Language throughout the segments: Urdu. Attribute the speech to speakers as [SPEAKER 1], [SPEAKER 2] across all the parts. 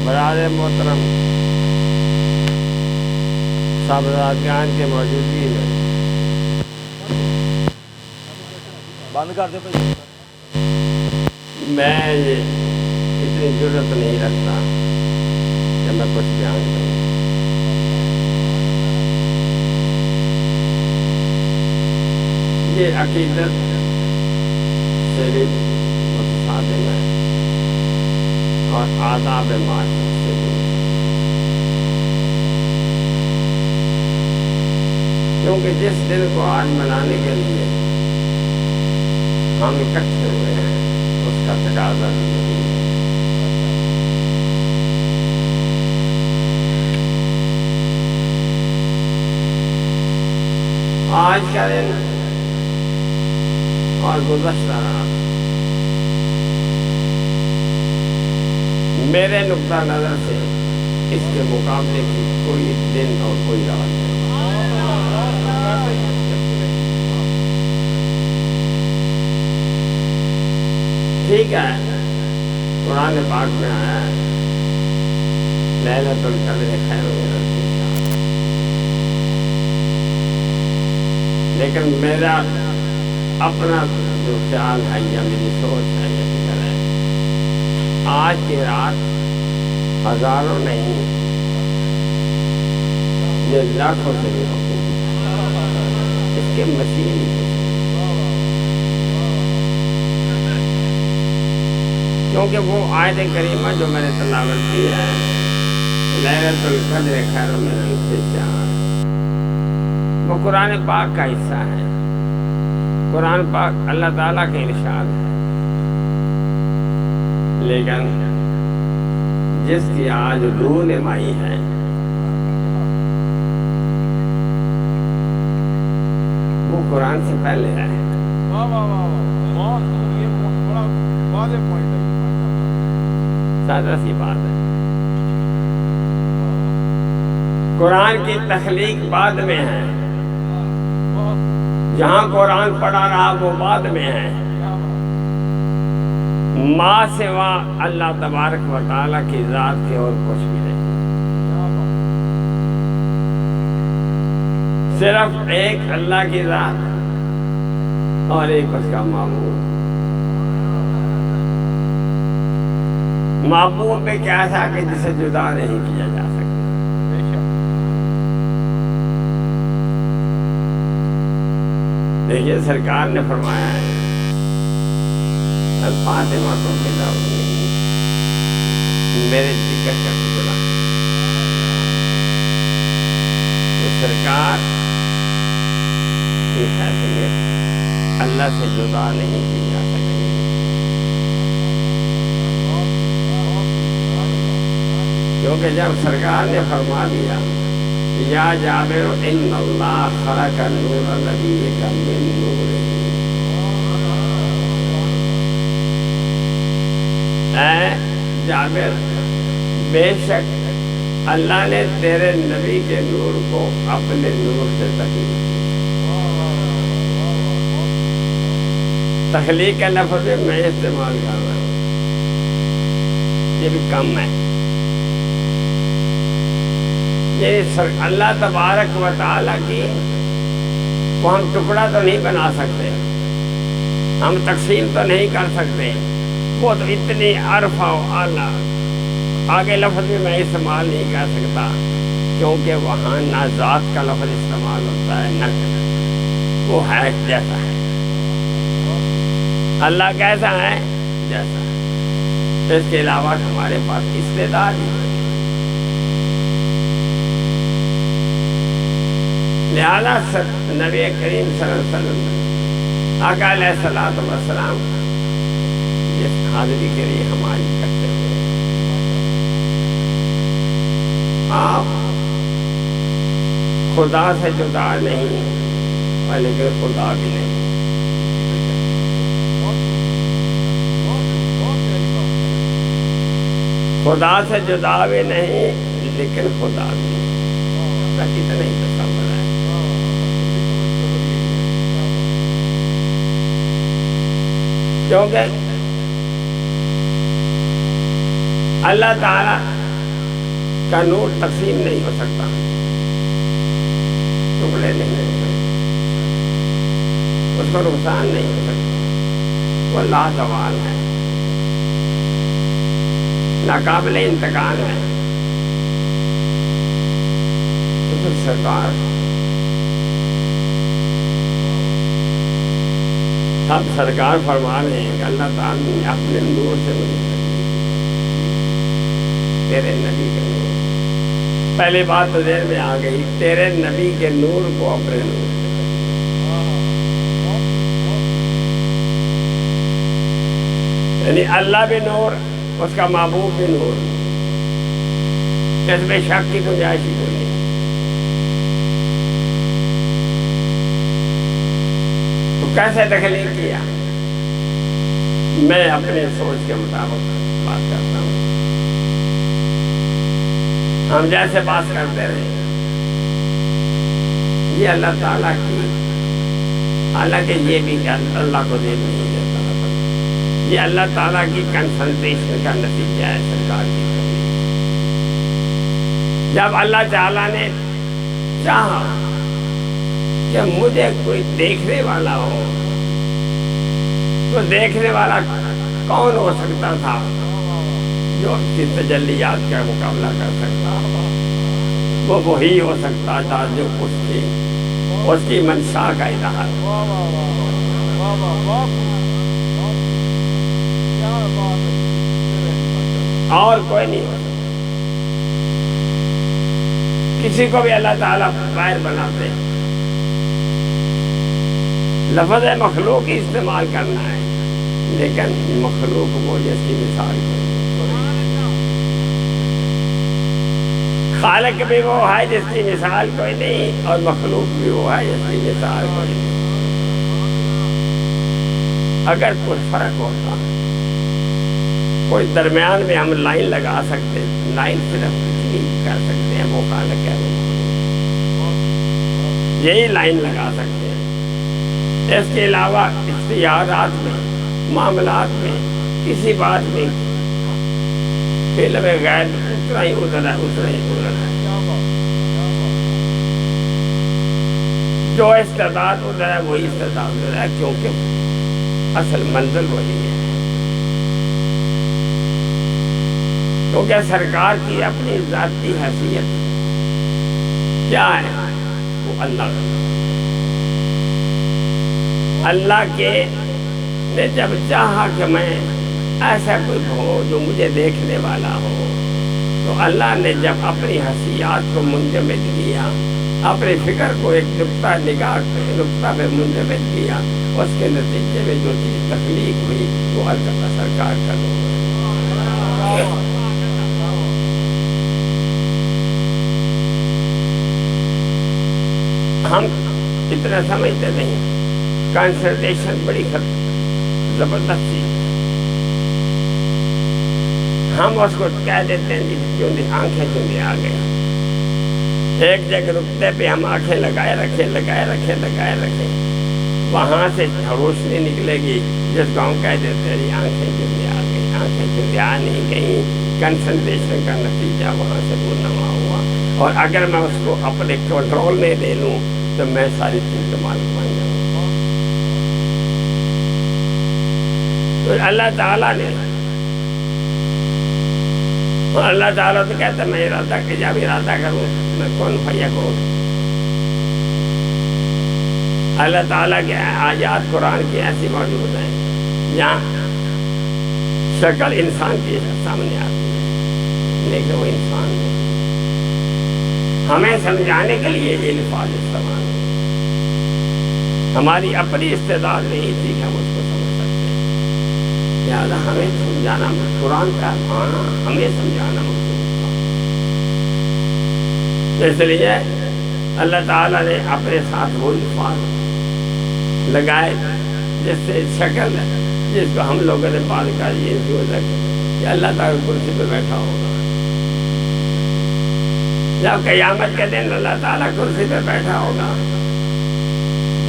[SPEAKER 1] برادر محترم، صاحبزادگان کے موجودگی میں
[SPEAKER 2] بند کر دے بھائی.
[SPEAKER 1] میں اتنی ضرورت نہیں رکھتا کہ میں کچھ بیان کروں. یہ عقیدت سے بھی متصادم ہے اور آداب معاشرت سے بھی، کیونکہ جس دن کو آج منانے کے لیے ہم اکٹھے ہوئے ہیں اس کا تقاضا بھی یہی ہے. آج کا دن اور گزشتہ رات میرے نقطہ نظر سے اس کے مقابلے کی کوئی دن اور کوئی رات نہیں. ٹھیک ہے، قرآن پاک میں آیا ہے لیلۃ القدر خیر من الف شہر، لیکن میرا اپنا جو خیال ہے یا میری سوچ ہے یا فکر ہے، آج کی رات ہزاروں نہیں یہ لاکھوں سے بھی ہوگی. اس کے مسیح ہی کچھ، کیونکہ وہ آیت کریمہ جو میں نے تلاوت کی ہے لیلۃ القدر خیر من الف شہر، وہ قرآن پاک کا حصہ ہے. قرآن پاک اللہ تعالیٰ کے ارشاد ہے، لیکن جس کی آج رونمائی ہے وہ قرآن سے پہلے ہے. سادہ سی بات ہے. قرآن کی تخلیق بعد میں ہے، جہاں قرآن پڑھا رہا وہ بعد میں ہے. ماں سوا اللہ تبارک و تعالیٰ کی ذات کے اور کچھ بھی نہیں، صرف ایک اللہ کی ذات اور ایک اس کا معبود. معبود میں کیا تھا کہ جسے جدا نہیں کیا جا سکتا. دیکھیے سرکار نے فرمایا ہے الفاطمہ تو بلا میرے جگر کا ٹکڑا. تو سرکار کی حیثیت اللہ سے جدا نہیں کی جا سکتی. کیونکہ جب سرکار نے فرما دیا یا جابر ان اللہ خلق النور نبیک من نور، اے جابر بے شک اللہ نے تیرے نبی کے نور کو اپنے نور سے تخلیق کیا. تخلیق کا لفظ میں استعمال کر رہا ہوں، یہ بھی کم ہے. یہ اللہ تبارک و تعالیٰ کی کو ہم ٹکڑا تو نہیں بنا سکتے، ہم تقسیم تو نہیں کر سکتے. وہ تو اتنی عرفہ و اعلیٰ، آگے لفظ بھی میں استعمال نہیں کر سکتا کیونکہ وہاں نہ ذات کا لفظ استعمال ہوتا ہے نہ وہ ہے جیسا ہے. اللہ کیسا ہے؟ جیسا ہے. اس کے علاوہ ہمارے پاس استعداد ہی ہے. لہذا نبی کریم صلی اللہ علیہ وسلم آقا علیہ الصلوۃ والسلام جس حاضری کے لیے ہم آج اکٹھے ہوئے ہیں، آپ خدا سے جدا نہیں لیکن خدا بھی نہیں. خدا سے جدا بھی نہیں لیکن خدا بھی نہیں، کتنا ہی تصور ہے۔ کیونکہ اللہ تعالی کا نور تقسیم نہیں ہو سکتا، ٹکڑے نہیں ہو سکتے، اس کو نقصان نہیں ہو سکتا، وہ لازوال ہے، ناقابل انتقال ہے۔ تو پھر سرکار سب سرکار فرما رہے ہیں کہ اللہ تعالیٰ نے اپنے نور سے مجھے تیرے نبی کے نور، پہلی بات تو ذہن میں آ گئی، تیرے نبی کے نور کو اپنے نور سے، یعنی اللہ بھی نور، اس کا محبوب بھی نور، اس میں شک کی گنجائش ہی کوئی نہیں۔ تو کیسے تخلیق کیا؟ میں اپنے سوچ کے مطابق بات کرتا ہوں، ہم جیسے بات کرتے رہے، یہ اللہ تعالیٰ کی، حالانکہ یہ بھی اللہ کو دے نہیں دیتا، یہ اللہ تعالیٰ کی کنسنٹریشن کا نتیجہ ہے سرکار کی تخلیق۔ جب اللہ تعالیٰ نے چاہا کہ مجھے کوئی دیکھنے والا ہو، تو دیکھنے والا کون ہو سکتا تھا جو اس کی تجلیات کا مقابلہ کر سکتا؟ وہ وہی ہو سکتا تھا جو اس کی منشا کا اظہار، اور کوئی نہیں ہو سکتا۔ کسی کو بھی اللہ تعالیٰ غیر بناتے ہیں، لفظ مخلوق ہی استعمال کرنا ہے، لیکن مخلوق وہ جس کی مثال کوئی، خالق بھی وہ ہے جس کی مثال کوئی نہیں، اور مخلوق بھی وہ ہے جس کی مثال کوئی نہیں۔ اگر کوئی فرق ہوتا، کوئی درمیان میں ہم لائن لگا سکتے، لائن صرف اتنی کر سکتے ہیں، وہ خالق ہے، یہی لائن لگا سکتے ہیں۔ اس کے علاوہ اختیارات میں، معاملات میں، کسی بات میں فعل میں غیر اتنا ہی ادھر ہے، اتنا ہی ادھر ہے۔ جو استعداد ادھر ہے وہی استعداد ادھر ہے، کیونکہ اصل منزل وہی ہے۔ کیونکہ سرکار کی اپنی ذاتی حیثیت کیا ہے؟ وہ اللہ کے نے جب چاہا کہ میں ایسا کوئی ہو جو مجھے دیکھنے والا ہو، تو اللہ نے جب اپنی حیثیات کو منجمد کیا، اپنی فکر کو ایک نقطہ نگاہ نقطہ میں منجمد کیا، اس کے نتیجے میں جو چیز تخلیق ہوئی وہ اللہ سرکار کا نور ہے۔ ہم اتنا سمجھتے نہیں، کنسنٹریشن بڑی زبردست چیز، ہم اس کو کہہ دیتے ہیں جی آنکھیں چندے آ گئے، ایک جگہ رکتے پہ ہم آنکھیں لگائے رکھیں، وہاں سے روشنی نکلے گی جس کو ہم کہہ دیتے ہیں جی آنکھیں چندے آ گئی، آنکھیں چندے آ نہیں گئیں، کنسنٹریشن کا نتیجہ وہاں سے رونما ہوا۔ اور اگر میں اس کو اپنے کنٹرول میں لے لوں تو میں ساری چیز کا مالک بن جاؤں۔ تو اللہ تعالیٰ نے، اللہ تعالیٰ تو کہتا ہے میں ارادہ کہ جب ارادہ کروں میں کون فیکون۔ اللہ تعالیٰ کے آیات قرآن کی ایسی موجود ہیں جہاں شکل انسان کی سامنے آتی ہے لیکن وہ انسان نہیں۔ ہمیں سمجھانے کے لیے یہ الفاظ استعمال ہوئے، ہماری اپنی استعداد نہیں تھی کہ ہم اس کو سمجھ سکتے، لہٰذا ہمیں سمجھانا، قرآن کا معنی ہمیں سمجھانا مقصود تھا۔ اس لیے اللہ تعالیٰ نے اپنے ساتھ وہ الفاظ لگائے جس سے شکل ہے، جس کو ہم لوگوں نے بات کر یہ کہ اللہ تعالیٰ کرسی پہ بیٹھا ہوگا. جب قیامت کے دن اللہ تعالیٰ کرسی پہ بیٹھا ہوگا,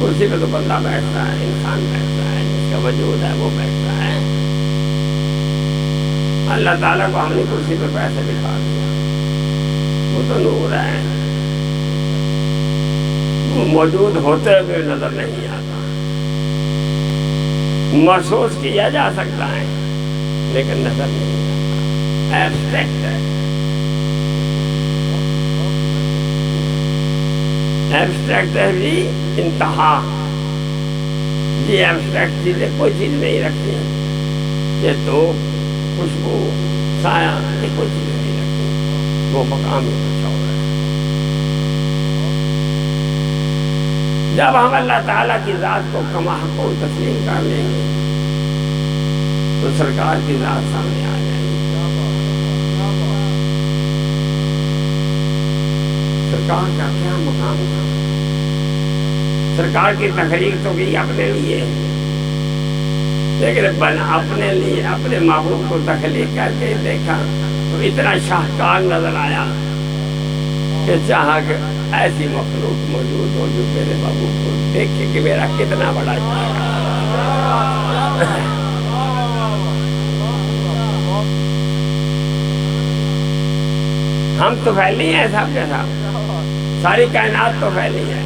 [SPEAKER 1] کرسی پہ تو بندہ بیٹھتا ہے, انسان بیٹھتا ہے, جس کا وجود ہے وہ بیٹھتا ہے. اللہ تعالیٰ کو ہم نے کرسی پہ پیسے بٹھا دیا. وہ تو نور ہے, وہ موجود ہوتے ہوئے نظر نہیں آتا. محسوس کیا جا سکتا ہے لیکن نظر نہیں آتا. ایبسٹریکٹ ہے. ایبسٹریکٹ ہے بھی انتہا. یہ ایبسٹریکٹ چیزیں کوئی چیز نہیں رکھتی. یہ تو خوشبو سایہ یہ کوئی چیز نہیں رکھتی. وہ مقام ہی کچھ اور ہے. جب ہم اللہ تعالیٰ کی ذات کو کما کو تسلیم کر لیں گے تو سرکار کی ذات سامنے آ جائے گی. سرکار کا کیا مقام تھا. سرکار کی تخلیق تو کی اپنے لیے, لیکن اپنے لیے اپنے محبوب کو تخلیق کر کے دیکھا تو اتنا شاہکار نظر آیا کہ چاہا کہ ایسی مخلوق موجود ہو جو میرے محبوب کو دیکھے کہ میرا کتنا بڑا شاہکار. ہم تو پھیلی ہیں سب کے ساتھ, ساری کائنات تو پھیلی ہے.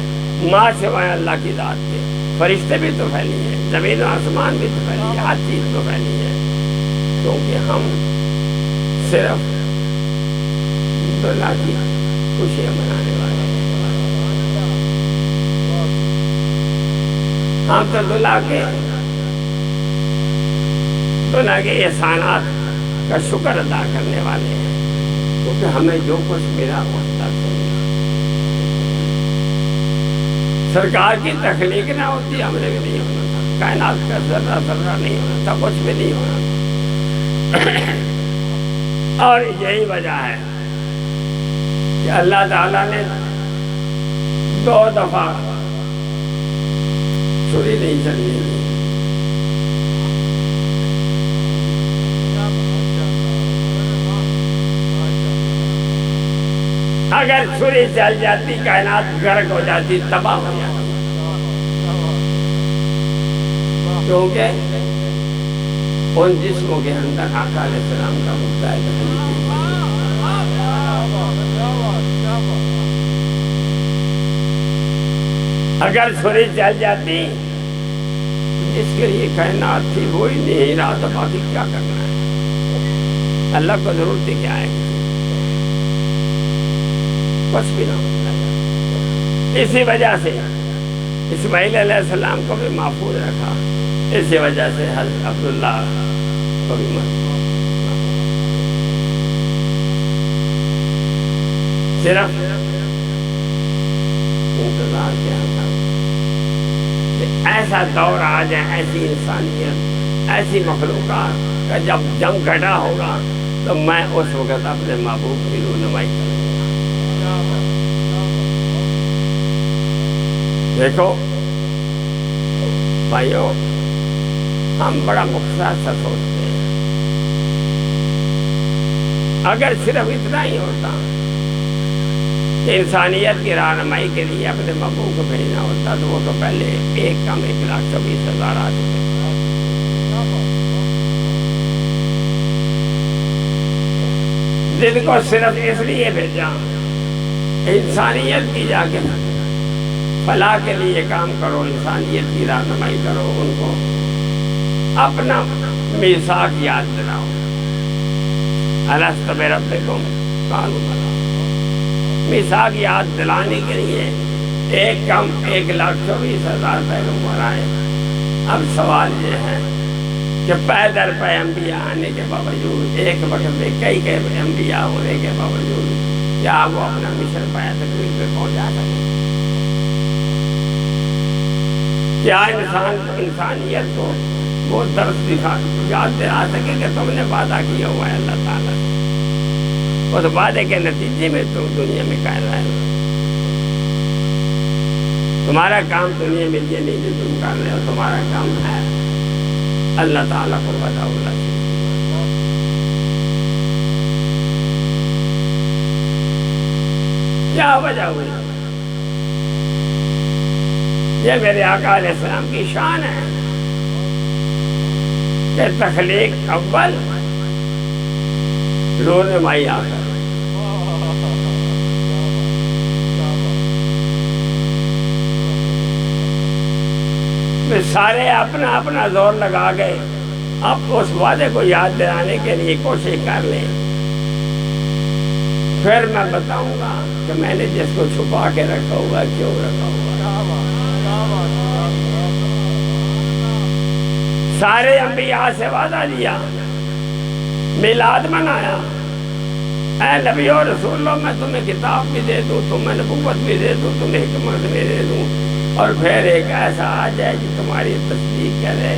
[SPEAKER 1] ماں سوائے اللہ کی ذات کے فرشتے بھی تو پھیلی ہیں, زمین و آسمان بھی تو پھیلی ہے, ہر چیز تو پھیلی ہے. کیونکہ ہم صرف دلہا کی خوشیاں منانے والے ہیں. ہم تو دلہا کے احسانات کا شکر ادا کرنے والے ہیں, کیونکہ ہمیں جو کچھ ملا اس تک سے ملا. سرکار کی تخلیق نہ ہوتی ہم نے بھی نہیں ہونا تھا. کائنات کا ذرہ ذرہ نہیں ہونا تھا, کچھ بھی نہیں ہونا تھا. اور یہی وجہ ہے کہ اللہ تعالیٰ نے 2 دفعہ چھری نہیں چلنے دی. اگر چھری چل جاتی کائنات غرق ہو جاتی, تباہ ہو جاتی. کیونکہ ان جسموں کے اندر آقا علیہ السلام کا مدعا ہے. اگر چھری چل جاتی جس کے لیے کائنات تھی وہی نہیں رہا تو باقی کیا کرنا ہے. اللہ کو ضرورت کیا ہے, کچھ بھی نہ ہوتا ہے. اسی وجہ سے اسماعیل علیہ السلام کو بھی محفوظ رکھا, اسی وجہ سے حضرت عبداللہ کو بھی محفوظ. صرف انتظار کیا تھا کہ ایسا دور آ جائے, ایسی انسانیت, ایسی مخلوقات کا جب جنگ گھٹا ہوگا تو میں اس وقت اپنے محبوب کی رونمائی کروں گا. دیکھو بھائیو, ہم بڑا مختصر سا سوچتے ہیں. اگر صرف اتنا ہی ہوتا کہ انسانیت کی رہنمائی کے لیے اپنے محبوب کو بھیجنا ہوتا تو وہ تو پہلے 1,24,000 آ چکے. جن کو صرف اس لیے بھیجا انسانیت کی جا کے فلاح کے لیے کام کرو, انسانیت کی رہنمائی کرو, ان کو اپنا میثاق یاد دلاؤ. الست بربکم قالوا بلی. میثاق یاد دلانے کے لیے 1,24,000 پیغمبر آئے. اب سوال یہ ہے کہ پیدل پہ انبیاء آنے کے باوجود, ایک وقت میں کئی انبیاء ہونے کے باوجود کیا وہ اپنا مشن پایا تکمیل پہ پہنچا سکے؟ کیا انسانیت کو وہ درس یاد دلا سکے کہ تم نے وعدہ کیا ہوا ہے اللہ تعالیٰ سے, اس وعدے کے نتیجے میں تم دنیا میں قائم رہے. تمہارا کام دنیا میں یہ نہیں جو تم کر رہے ہو, تمہارا کام ہے اللہ تعالیٰ کو وعدہ اللہ سے کیا وجہ ہوئی؟ یہ میرے آقا علیہ السلام کی شان ہے کہ تخلیق اول رونمائی آخر. سارے اپنا اپنا زور لگا گئے. اب اس وعدے کو یاد دلانے کے لیے کوشش کر لیں. پھر میں بتاؤں گا کہ میں نے جس کو چھپا کے رکھا ہوا کیوں رکھا ہوا. سارے انبیاء سے وعدہ دیا, میلاد منایا, اے نبی و رسولوں میں تمہیں کتاب بھی دے دوں, تمہیں نبوت بھی دے دوں, تمہیں حکمت بھی دے دوں, اور پھر ایک ایسا آ جائے کہ تمہاری تصدیق کرے.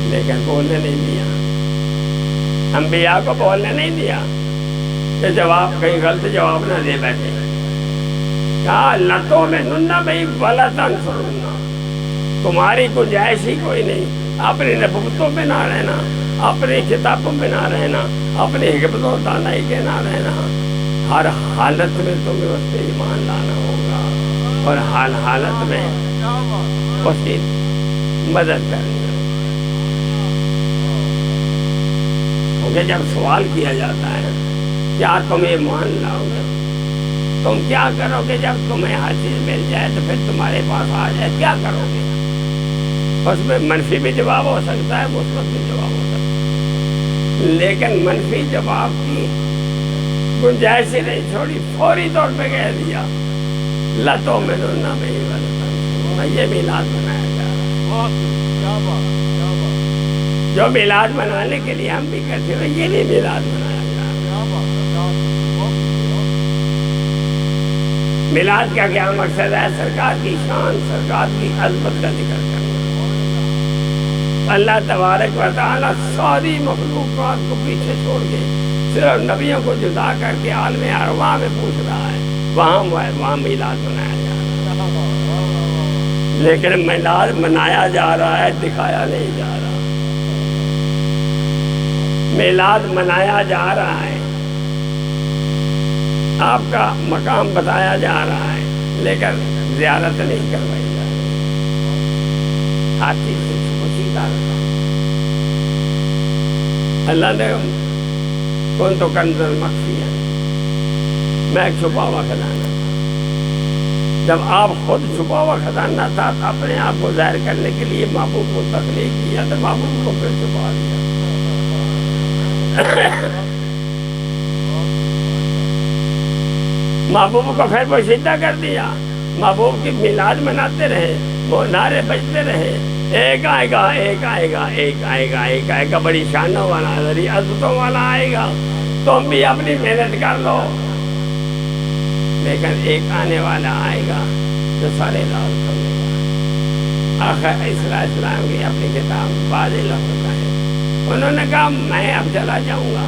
[SPEAKER 1] لیکن بولنے نہیں دیا, انبیاء کو بولنے نہیں دیا کہ جواب کہیں غلط جواب نہ دے بیٹھے. کہا لتوں میں نننا بھائی ولا تنصرنا, تمہاری گنجائش ہی کوئی نہیں. اپنی نبوتوں میں نہ رہنا, اپنی کتابوں میں نہ رہنا, اپنی حکمت و دانائی کے نہ رہنا. ہر حالت میں تمہیں اس پہ ایمان لانا ہوگا اور ہر حالت میں اس کی مدد کرنی ہوگی. کیونکہ جب سوال کیا جاتا ہے کیا تم ایمان لاؤ گے, تم کیا کرو گے جب تمہیں ہر چیز مل جائے تو پھر تمہارے پاس آ جائے, کیا کرو گے؟ اس میں منفی بھی جواب ہو سکتا ہے, مثبت بھی جواب ہو سکتا ہے, لیکن منفی جواب کی گنجائش ہی نہیں چھوڑی. فوری طور پہ کہہ دیا لتوں میں دھلنا نہیں والا. یہ میلاد منایا جا رہا ہے. جو میلاد منانے کے لیے ہم بھی کہتے ہیں یہ نہیں میلاد منایا جا رہا. میلاد کا کیا مقصد ہے؟ سرکار کی شان, سرکار کی عظمت کا ذکر کرنا. اللہ تبارک و تعالیٰ ساری مخلوقات کو پیچھے چھوڑ کے صرف نبیوں کو جدا کر کے عالم ارواح میں پوچھ رہا ہے, وہاں میلاد منایا جا رہا ہے. لیکن میلاد منایا جا رہا ہے, دکھایا نہیں جا رہا. میلاد منایا جا رہا ہے, آپ کا مقام بتایا جا رہا ہے, لیکن زیارت نہیں کروائی جا رہی. ہر چیز سے سیدھا رکھا. اللہ نے کون تو کنزل مخفی ہے, میں ایک چھپا ہوا خزانہ. جب آپ خود چھپا ہوا خزانہ تھا تو اپنے آپ کو ظاہر کرنے کے لیے محبوب کو تخلیق کیا, تو محبوب کو پھر چھپا دیا. محبوب کو پھر پوشیدہ کر دیا. محبوب کی میلاد مناتے رہے, وہ نعرے بجتے رہے, ایک آئے گا, ایک آئے گا, ایک آئے گا, ایک آئے گا, بڑی شانوں والا, بڑی عزتوں والا آئے گا, تم بھی اپنی محنت کر لو. لیکن ایک آنے والا آئے گا جو سارے راز کر لے گا. آخر اسلام کی اپنی کتاب واضح لفظ ہے, انہوں نے کہا میں اب چلا جاؤں گا,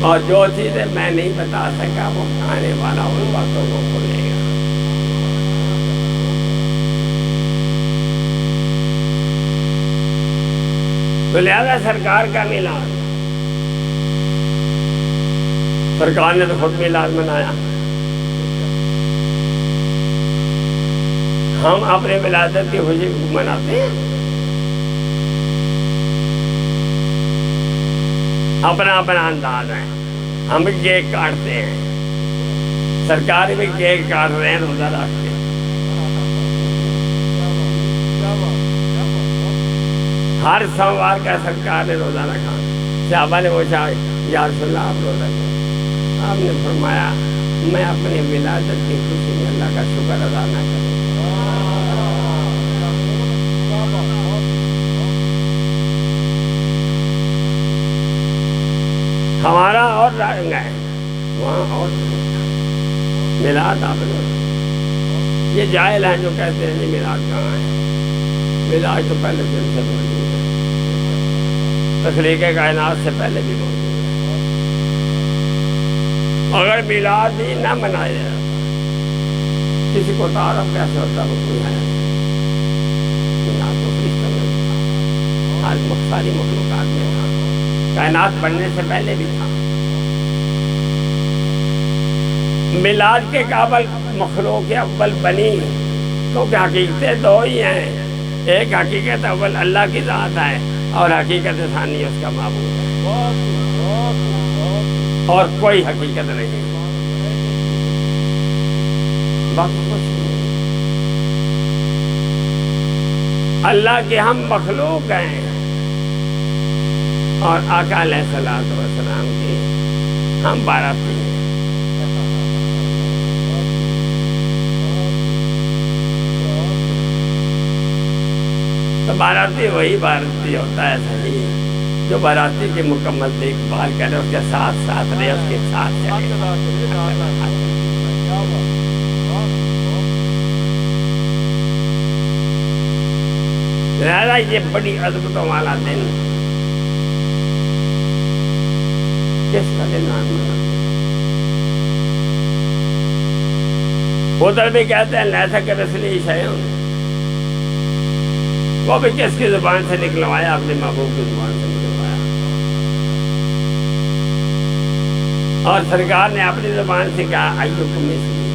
[SPEAKER 1] اور جو چیزیں میں نہیں بتا سکا وہ آنے والا ان باتوں کو کھولے گا. تو لہذا سرکار کا میلاد, سرکار نے تو خود میلاد منایا. ہم اپنے ولادت کی خوشی مناتے ہیں, اپنا اپنا انداز ہے. ہم بھی کیک کاٹتے ہیں, سرکار بھی کیک کاٹ رہے ہیں روزہ رکھ کے. ہر سوموار کا سرکار نے روزہ رکھا. صحابہ نے پوچھا یا رسول اللہ آپ روزہ کریں؟ آپ نے فرمایا میں اپنی ولادت کی خوشی میں اللہ کا شکر ادا نہ کروں. ہمارا اور رنگ ہے, وہاں اور میلاد آپ لوگ یہ جاہل ہیں جو کہتے ہیں یہ میلاد کہاں ہے. میلاد تو پہلے دن سے موجود ہے, تخلیق کائنات سے پہلے بھی موجود ہے. اگر میلاد ہی نہ منایا کسی کو تعارف کیسے ہوتا وہ کوئی ہے. میلاد تو فرشتوں میں تھا, آج ساری مخلوقات میں تھا. کائنات بننے سے پہلے بھی تھا. میلاد کے قابل مخلوق اول بنی کیونکہ حقیقتیں دو ہی ہیں. ایک حقیقت اول اللہ کی ذات ہے اور حقیقت ثانی اس کا معبود ہے اور کوئی حقیقت نہیں. باقی کچھ نہیں. اللہ کے ہم مخلوق ہیں اور آقا علیہ الصلوۃ والسلام کی ہم باراتی ہیں. تو باراتی وہی باراتی ہوتا ہے صحیح جو باراتی کی مکمل دیکھ بھال کرے، اس کے ساتھ ساتھ رہے، اس کے ساتھ چلے. لہذا یہ بڑی عظمتوں والا دن کس کا دن آنا. ادھر بھی کہتے ہیں لیسا کمثلہ شیء، وہ بھی کس کی زبان سے نکلوایا؟ اپنے محبوب کی زبان سے نکلوایا. اور سرکار نے اپنی زبان سے کہا ایکم مثلی،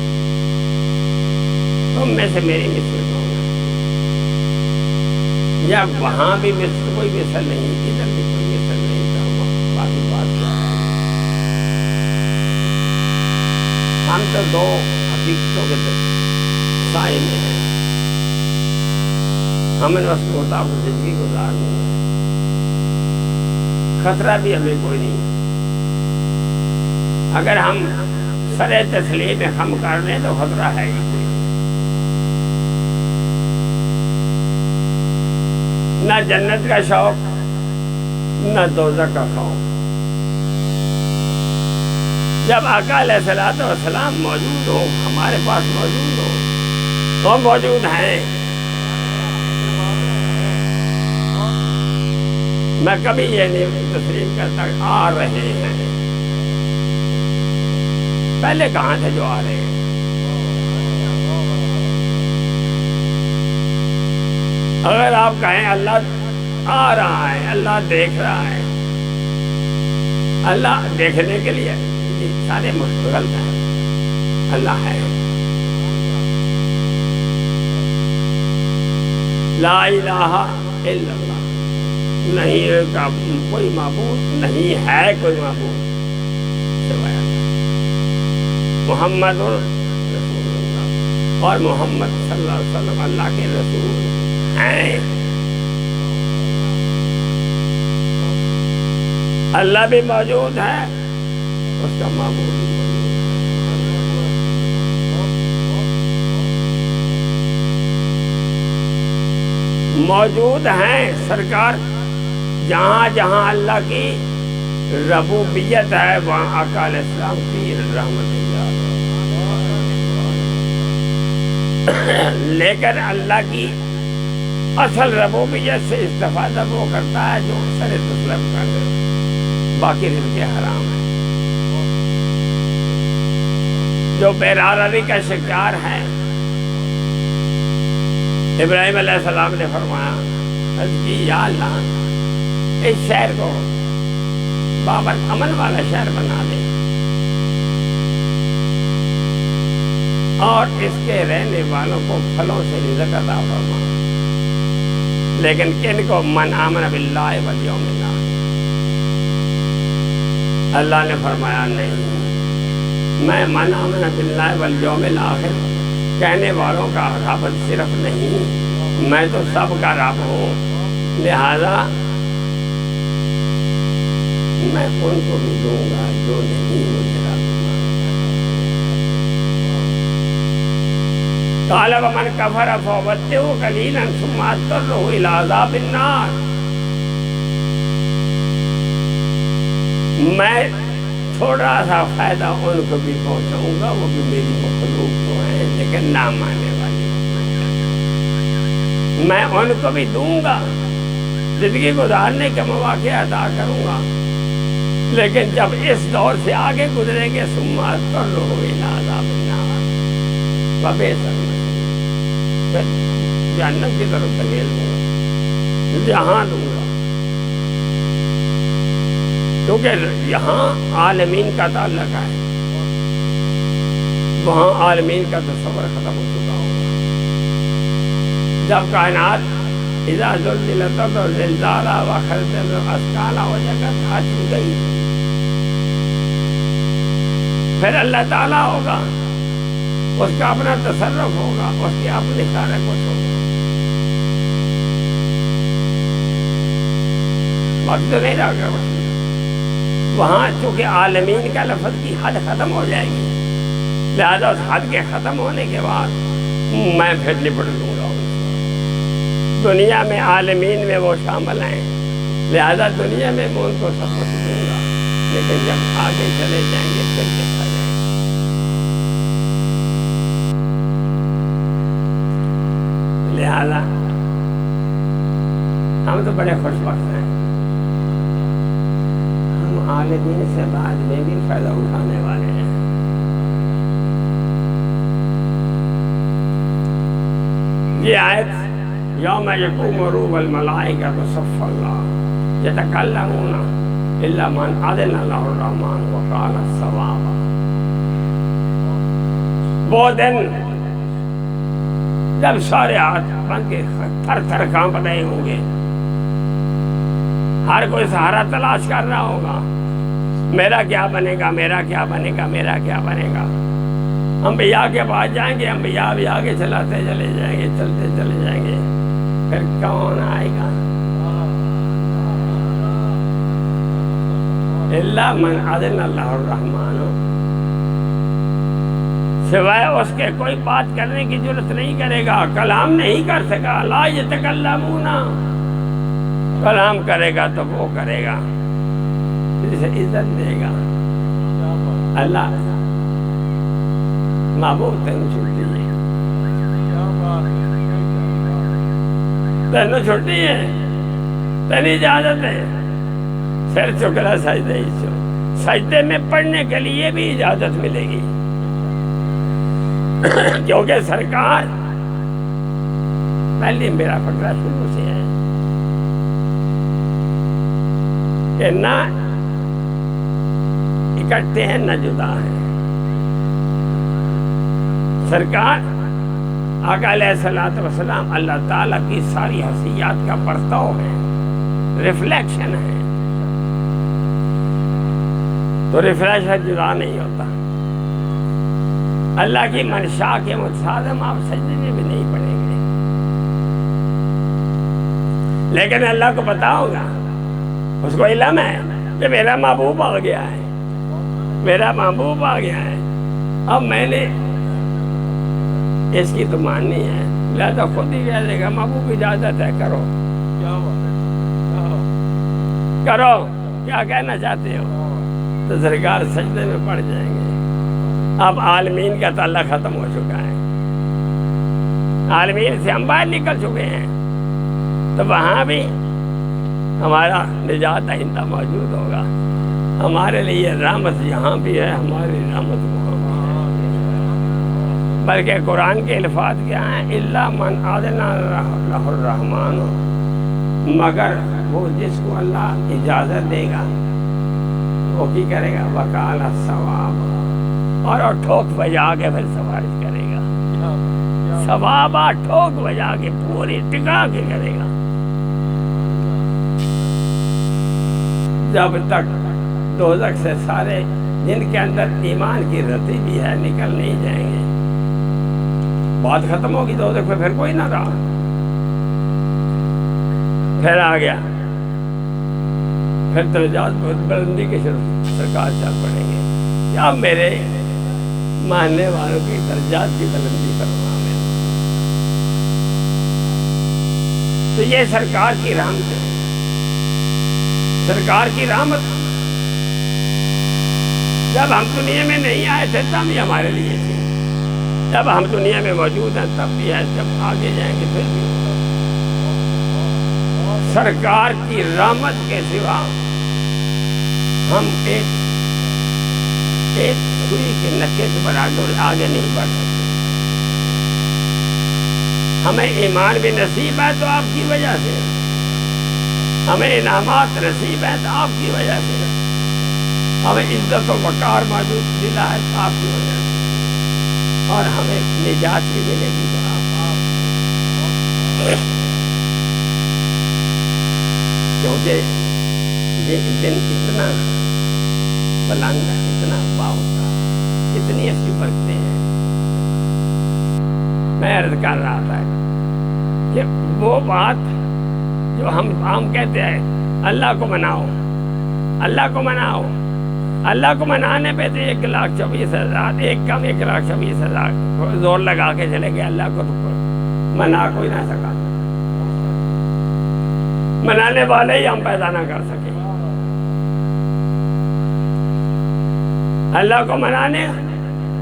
[SPEAKER 1] تم میں سے میری مثل کون ہے. یا وہاں بھی مثل کوئی مثل نہیں، ادھر بھی کوئی مثل نہیں تھا. باقی بات کیا ہے، ہم تو دو حقیقتوں کے سائے میں ہیں. ہمیں اس کے مطابق زندگی گزارنی ہے. خطرہ بھی ہمیں کوئی نہیں. اگر ہم سر تسلیم ہم کر لیں تو خطرہ ہے ہی کوئی. نہ جنت کا شوق نہ دوزخ کا خوف. جب آقا علیہ الصلوۃ والسلام موجود ہو، ہمارے پاس موجود ہو، وہ موجود ہیں. میں کبھی یہ نہیں تسلیم کرتا آ رہے ہیں. پہلے کہاں تھے جو آ رہے ہیں؟ اگر آپ کہیں اللہ آ رہا ہے، اللہ دیکھ رہا ہے، اللہ دیکھنے کے لیے یہ سارے غلط ہیں. اللہ ہے. لا الہ الا اللہ، نہیں کوئی معبود نہیں ہے، کوئی معبود سوائے اللہ. محمد رسول اللہ، اور محمد صلی اللہ علیہ وسلم اللہ کے رسول ہیں. اللہ بھی موجود ہے، اس کا معبود بھی موجود ہیں. سرکار جہاں جہاں اللہ کی ربوبیت ہے وہاں آقا علیہ السلام کی رحمت اللہ. لیکن اللہ کی اصل ربوبیت سے استفادہ وہ کرتا ہے جو سر تسلیم کر دے. باقی رزق حرام ہے. جو بیراری کا شکار ہے، ابراہیم علیہ السلام نے فرمایا کہ یا اللہ اس شہر کو بابر امن والا شہر بنا دے اور اس کے رہنے والوں کو پھلوں سے رزق عطا فرما. لیکن کن کو؟ من آمن باللہ والیوم الآخر. اللہ نے فرمایا نہیں، میں من آمن باللہ والیوم الآخر کہنے والوں کا رب صرف نہیں، میں تو سب کا رب ہوں. لہذا میں ان کو بھی دوں گا جو نہیں مجھے رب مانتا. قال ومن کفر فأمتعه قلیلا ثم أضطره إلی عذاب النار. میں تھوڑا سا فائدہ ان کو بھی پہنچاؤں گا، وہ بھی میری مخلوق تو ہیں لیکن نہ ماننے والے. میں ان کو بھی دوں گا، زندگی گزارنے کے مواقع عطا کروں گا، لیکن جب اس دور سے آگے گزریں گے ثم أضطره إلی عذاب النار وبئس المصیر. پھر جہنم کی طرف دھکیل دوں گا، جہاں دوں گا. کیونکہ یہاں عالمین کا تعلق ہے، وہاں عالمین کا تصور ختم ہو چکا ہوگا۔ جب کائنات اذا زلزلت الارض زلزالها واخرجت الارض اثقالها وجاءت آ گئی، پھر اللہ تعالیٰ ہوگا، اس کا اپنا تصرف ہوگا، اس کے اپنے سارے کچھ ہوگا۔ وقت تو نہیں رہا گا وہاں، چونکہ عالمین کا لفظ کی حد ختم ہو جائے گی، لہذا اس حد کے ختم ہونے کے بعد میں پھر نپٹ لوں گا ان سے۔ دنیا میں عالمین میں وہ شامل ہیں، لہذا دنیا میں میں ان کو سب کچھ دوں گا، لیکن جب آگے چلے جائیں گے پھر دیکھا جائے گا۔ لہذا ہم تو بڑے خوش وقت ہیں، ہم عالمین سے بعد میں بھی فائدہ اٹھانے والے ہیں۔ یہ آیت یوم یقوم روح الملائکۃ صفا یتکلمون الا من اذن له الرحمن وقال الصواب۔ وہ دن جب سارے ہاتھ بن کے تھر تھر کانپ رہے ہوں گے، ہر کوئی سہارا تلاش کر رہا ہوگا، میرا کیا بنے گا، میرا کیا بنے گا، میرا کیا بنے گا۔ انبیاء کے پاس جائیں گے، انبیاء بھی آگے چلاتے چلے جائیں گے، چلتے چلے جائیں گے، پھر کون آئے گا؟ الا من اذن اللہ الرحمن، سوائے اس کے کوئی بات کرنے کی ضرورت نہیں کرے گا، کلام نہیں کر سکا، لا یتکلمون، کلام کرے گا تو وہ کرے گا جسے عزت دے گا۔ اللہ محبوب تینوں چھٹی ہے، تینوں چھٹی ہے، تینوں اجازت ہے، سر چکلا سجدے ہی سجدے میں پڑھنے کے لیے بھی اجازت ملے گی، کیونکہ سرکار پہلی میرا فقرہ شروع سے ہے کہ نہ اکٹھے ہیں نہ جدا ہیں۔ سرکار آقا علیہ الصلوۃ والسلام اللہ تعالیٰ کی ساری حیثیات کا پرتو ہے، ریفلیکشن ہے، تو ریفلیکشن جدا نہیں ہوتا۔ اللہ کی منشا کے متصادم آپ سجدے میں بھی نہیں پڑیں گے، لیکن اللہ کو پتا ہوگا، اس کو علم ہے کہ میرا محبوب آ گیا ہے، میرا محبوب آ گیا ہے، اب میں نے اس کی تو ماننی ہے، لہذا خود ہی کہہ دے گا محبوب اجازت ہے، کرو کرو کیا کہنا چاہتے ہو، تو سرکار سجدے میں پڑ جائیں گے۔ اب عالمین کا تعلق ختم ہو چکا ہے، عالمین سے ہم باہر نکل چکے ہیں، تو وہاں بھی ہمارا نجات آئندہ موجود ہوگا، ہمارے لیے رحمت یہاں بھی ہے، ہماری رحمت وہاں بھی ہے۔ بلکہ قرآن کے الفاظ کیا ہیں، الا من اذن لہ الرحمن، مگر وہ جس کو اللہ اجازت دے گا وہ کی کرے گا، وقال الصواب، اور ٹھوک بجا کے پھر سفارش کرے گا، ثوابہ ٹھوک بجا کے پوری ٹکا کے کرے گا۔ جب تک دوزخ سے سارے جن کے اندر ایمان کی رتی بھی ہے نکل نہیں جائیں گے، بات ختم ہوگی، دوزخ میں پھر کوئی نہ رہا۔ پھر آ گیا، پھر درجات بلندی کے سرکار چل پڑیں گے، کیا میرے ماننے والوں کی درجات کی بلندی فرما میں۔ تو یہ سرکار کی رحمت ہے، سرکار کی رحمت جب ہم دنیا میں نہیں آئے تھے تب بھی ہمارے لیے تھی، جب ہم دنیا میں موجود ہیں تب بھی ہے، جب آگے جائیں گے پھر بھی ہوگا۔ سرکار کی رحمت کے سوا ہم ایک سوئی کے نقشے سے آگے نہیں بڑھ سکتے۔ ہمیں ایمان بھی نصیب ہے تو آپ کی وجہ سے، ہمیں انعامات نصیب ہے تو آپ کی وجہ سے، ہمیں عزت و وقار موجود ملا ہے آپ کی وجہ سے، اور ہمیں نجات بھی ملے گی تو آپ کیونکہ یہ دن اتنا بلند ہے، اتنا باوقار، اتنی اچھی برکتیں ہیں۔ میں عرض کر رہا تھا کہ وہ بات جو ہم عام کہتے ہیں اللہ کو مناؤ، اللہ کو مناؤ، اللہ کو منانے پہ تو 1,24,000 ایک کم 1,24,000 زور لگا کے چلے گئے، اللہ کو تو منا کوئی نہ سکا، منانے والے ہی ہم پیدا نہ کر سکے۔ اللہ کو منانے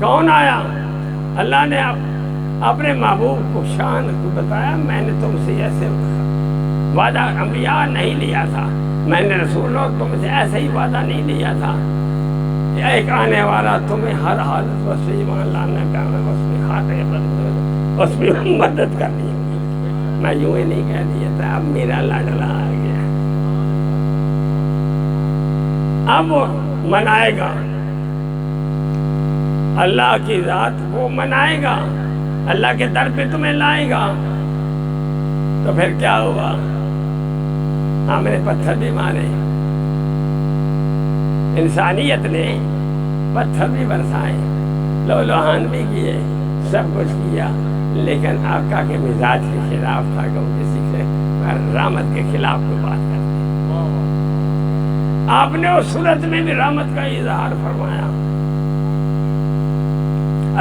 [SPEAKER 1] کون آیا؟ اللہ نے اپنے محبوب کو شان کو بتایا، میں نے تم سے ایسے وعدہ انبیاء نہیں لیا تھا، میں نے رسولوں تم سے ایسے ہی وعدہ نہیں لیا تھا، ایک آنے والا تمہیں ہر حالت اس میں ایمان لانا کا، اس میں خاطر اس میں مدد کرنی ہوگی۔ میں یوں ہی نہیں کہہ دیا تھا، اب میرا لاڈلا آ گیا، اب وہ منائے گا، اللہ کی ذات وہ منائے گا، اللہ کے در پہ تمہیں لائے گا، تو پھر کیا ہوا؟ ہم نے پتھر بھی مارے، انسانیت نے پتھر بھی برسائے، لو لوہان بھی کیے، سب کچھ کیا، لیکن آقا کے مزاج کے خلاف تھا کہ وہ کسی سے رحمت کے خلاف کوئی بات کرتے۔ آپ نے اس صورت میں بھی رحمت کا اظہار فرمایا،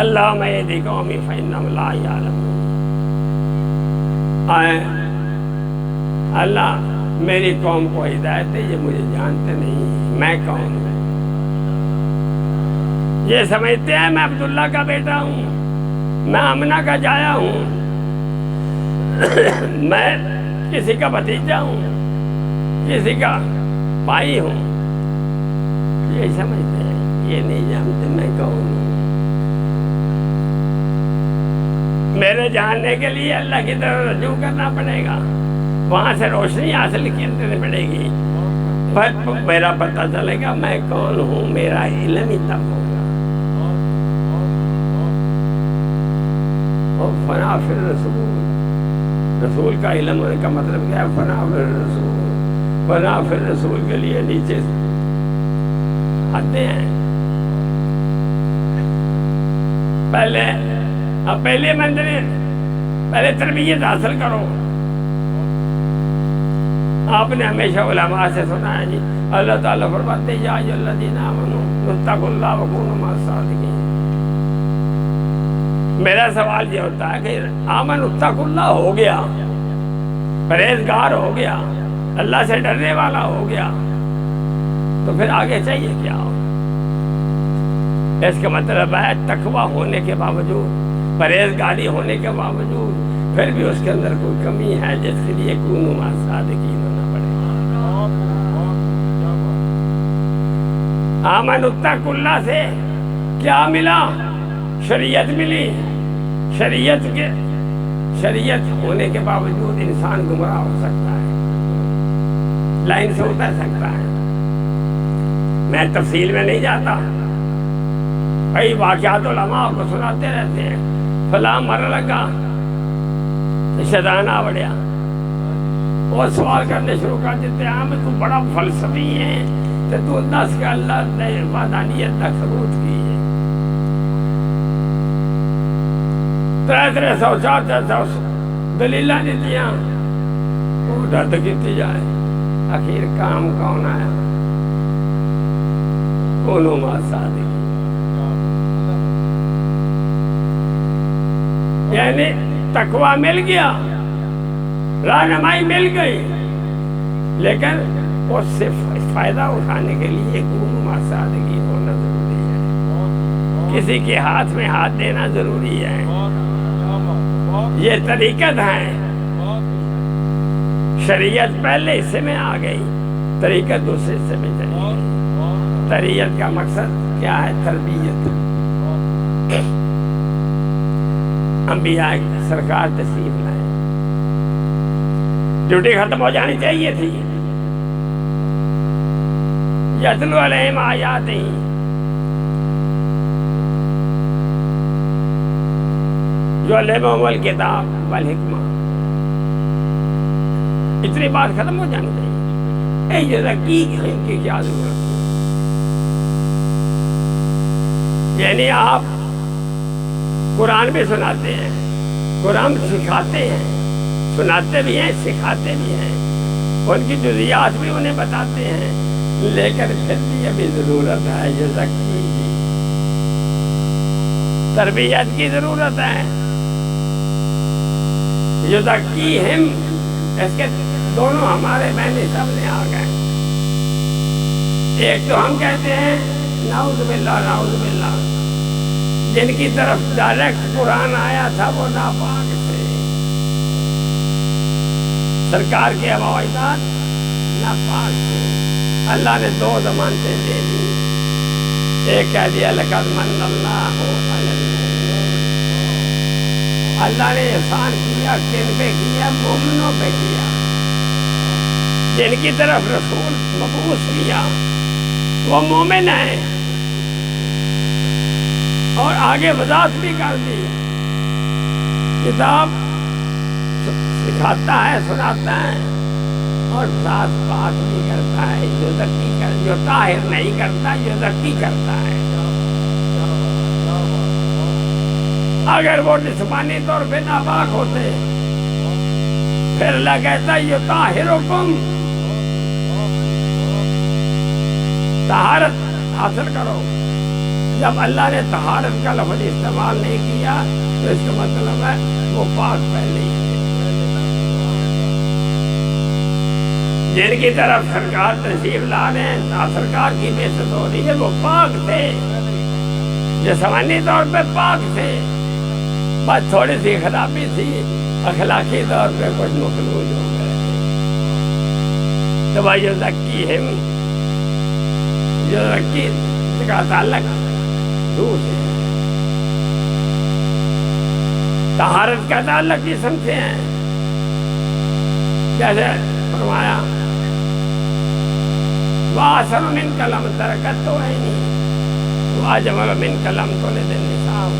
[SPEAKER 1] اللہم اہدی قومی فإنہم لا یعلمون۔ اللہ میری قوم کو ہدایت دے، یہ مجھے جانتے نہیں میں کون ہوں، یہ سمجھتے ہیں میں عبداللہ کا بیٹا ہوں، میں آمنہ کا جایا ہوں، میں کسی کا بھتیجا ہوں، کسی کا بھائی ہوں، یہ سمجھتے ہیں، یہ نہیں جانتے میں کون ہوں۔ میرے جاننے کے لیے اللہ کی طرف رجوع کرنا پڑے گا، وہاں سے روشنی حاصل کرنی پڑے گی، پھر میرا پتہ چلے گا میں کون ہوں، میرا علم ہی تب ہوگا۔ اور فنا فی الرسول، رسول کا علم ہونے کا مطلب کیا ہے؟ فنا فی الرسول، فنا فی الرسول کے لیے نیچے حدیں ہیں، پہلے منزل، پہلے تربیت حاصل کرو۔ آپ نے ہمیشہ علماء سے سنا ہے جی، اللہ تعالیٰ فرماتے ہیں یا ایھا الذین آمنوا اتقوا اللہ وکونوا مع الصادقین۔ میرا سوال یہ ہوتا ہے کہ آمن اتقوا اللہ ہو گیا، پرہیزگار ہو گیا، اللہ سے ڈرنے والا ہو گیا، تو پھر آگے چاہیے کیا ہو؟ اس کا مطلب ہے تقویٰ ہونے کے باوجود، پرہیزگاری ہونے کے باوجود پھر بھی اس کے اندر کوئی کمی ہے، جس کے لیے کونوا مع الصادقین ہونا پڑے گا۔ آمن اتقوا اللہ سے کیا ملا؟ شریعت ملی، شریعت ہونے کے باوجود انسان گمراہ ہو سکتا ہے، لائن سے اتر سکتا ہے۔ میں تفصیل میں نہیں جاتا، کئی واقعات علماء کو سناتے رہتے ہیں، فلاں مر لگا شیطان آ بڑھیا، اور سوال کرنے شروع کر دیتے ہیں، ہاں تو بڑا فلسفی ہے، تو دس کا اللہ نے وحدانیت کا ثبوت کی ہے، 300 دلیلہ دیتیاں، وہ رد کیتی جائے، آخر کام کون آیا؟ کونوا مع الصادقین، یعنی تقویٰ مل گیا، رہنمائی مل گئی، لیکن اس سے فائدہ اٹھانے کے لیے کونوا مع الصادقین ہونا ضروری ہے، کسی کے ہاتھ میں ہاتھ دینا ضروری ہے۔ یہ طریقت ہے، شریعت پہلے حصے میں آ گئی، طریقت دوسرے حصے میں چلی گئی۔ طریقت کا مقصد کیا ہے؟ تربیت۔ انبیاء سرکار تشریف لائے، ڈیوٹی ختم ہو جانی چاہیے تھی، یتلو علیہم آیاتہ یعلمہم الکتاب والحکمہ. اتنی بات ختم ہو جانی چاہیے. اے یزکیہم کی کیا ضرورت ہے؟ یعنی آپ قرآن بھی سناتے ہیں، قرآن سکھاتے ہیں، سناتے بھی ہیں، سکھاتے بھی ہیں، ان کی جزیات بھی انہیں بتاتے ہیں، لیکن پھر بھی ابھی ضرورت ہے یزکی کی، تربیت کی ضرورت ہے. یزکیہم، اس کے دونوں ہمارے بہنی سامنے آ گئے. ایک تو ہم کہتے ہیں نعوذ باللہ نعوذ باللہ، جن کی طرف ڈائریکٹ قرآن آیا تھا وہ ناپاک تھے. سرکار کے عوائدات ناپاک تھے. اللہ نے دو ضمانتیں دے دی. ایک کہہ دیا لقد من اللہ علی المؤمنین، اللہ نے احسان کیا. کن پہ کیا؟ مومنوں پہ کیا. جن کی طرف رسول مبعوث کیا وہ مومن ہیں. اور آگے وضاحت بھی کر دی. کتاب سکھاتا ہے، سناتا ہے، اور ذات پاک بھی کرتا ہے. جو طاہر نہیں کرتا یزکی کرتا ہے. اگر وہ جسمانی طور پہ ناپاک ہوتے پھر اللہ کہتا یطہرکم، طہارت حاصل کرو. جب اللہ نے طہارت کا لفظ استعمال نہیں کیا تو اس کا مطلب ہے وہ پاک پہلے ہی تھے. جن کی طرف سرکار تشریف لا رہے ہیں، سرکار کی بےعزت ہو رہی ہے، وہ پاک تھے، جسمانی طور پہ پاک تھے. بس تھوڑی سی خرابی تھی، اخلاقی طور پہ کچھ مخلوط ہو گئے. تو یزکیہم، یزکی کا تعلق روح سے، طہارت کا تعلق جسم سے ہے. جیسے فرمایا وَأَحْسَنُ مِنْكَ لَمْ تَرَكَتْ عَيْنِي وَأَجْمَلُ مِنْكَ لَمْ تُلِدِ النِّسَاءُ.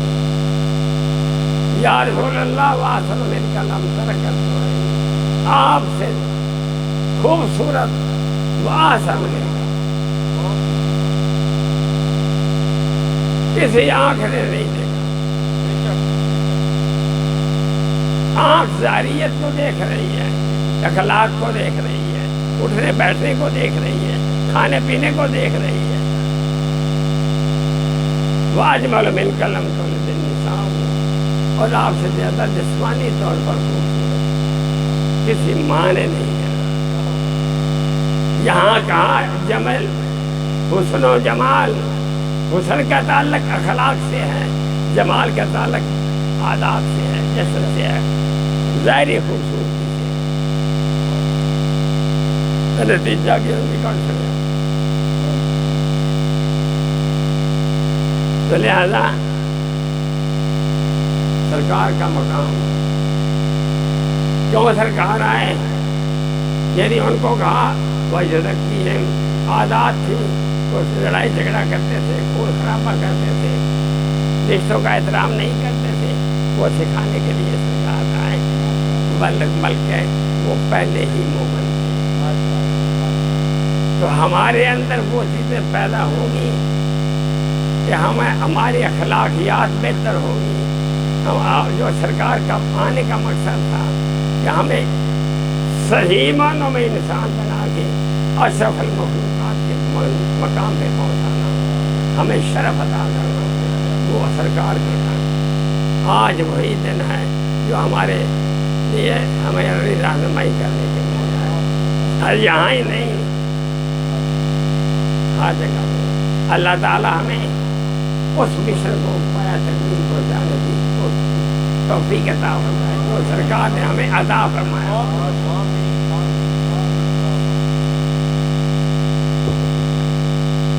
[SPEAKER 1] یا رسول اللہ وَأَحْسَنُ مِنْكَ لَمْ تَرَكَتْ عَيْنِي، آپ سے خوبصورت وَأَحْسَنُ مِنْكَ کسی آنکھ نے نہیں دیکھا. آنکھ ظاہریت کو دیکھ رہی ہے، اخلاق کو دیکھ رہی ہے، اٹھنے بیٹھنے کو دیکھ رہی ہے، کھانے پینے کو دیکھ رہی ہے. وَأَجْمَلُ مِنْكَ لَمْ تُلِدِ النِّسَاءُ، اور آپ سے زیادہ جسمانی طور پر خوبصورت کسی ماں نے نہیں ہے. یہاں کہا جمل، حسن و جمال. حسن کا تعلق اخلاق سے ہے، جمال کا تعلق عادات سے ہے، جسم سے ہے، ظاہری خوبصورتی سے. نتیجہ کیا نکال سکے. تو لہذا سرکار کا مقام کیوں سرکار آئے، یعنی ان کو کہا وہ یزکیہم، عادات تھی، لڑائی جھگڑا کرتے تھے، خون خرابہ کرتے تھے، رشتوں کا احترام نہیں کرتے تھے، وہ سکھانے کے لیے سرکار آئے. بلکہ وہ پہلے ہی مومن تھے. تو ہمارے اندر وہ چیزیں پیدا ہوگی کہ ہماری اخلاقیات بہتر ہوگی. جو سرکار کا آنے کا مقصد تھا کہ ہمیں صحیح معنوں میں انسان بنا کے اشرف المخلوقات کے مقام پہ پہنچانا، ہمیں شرف عطا کرنا، وہ سرکار کے تھا. آج وہی دن ہے جو ہمارے لیے ہمیں رہنمائی کرنے کے لیے ہے. ہر یہاں ہی نہیں، ہر جگہ پہ اللہ تعالیٰ ہمیں اس مشن کو پایا تکمیل کو جانے کی توفیق عطا فرمائے جو سرکار نے ہمیں عطا فرمایا.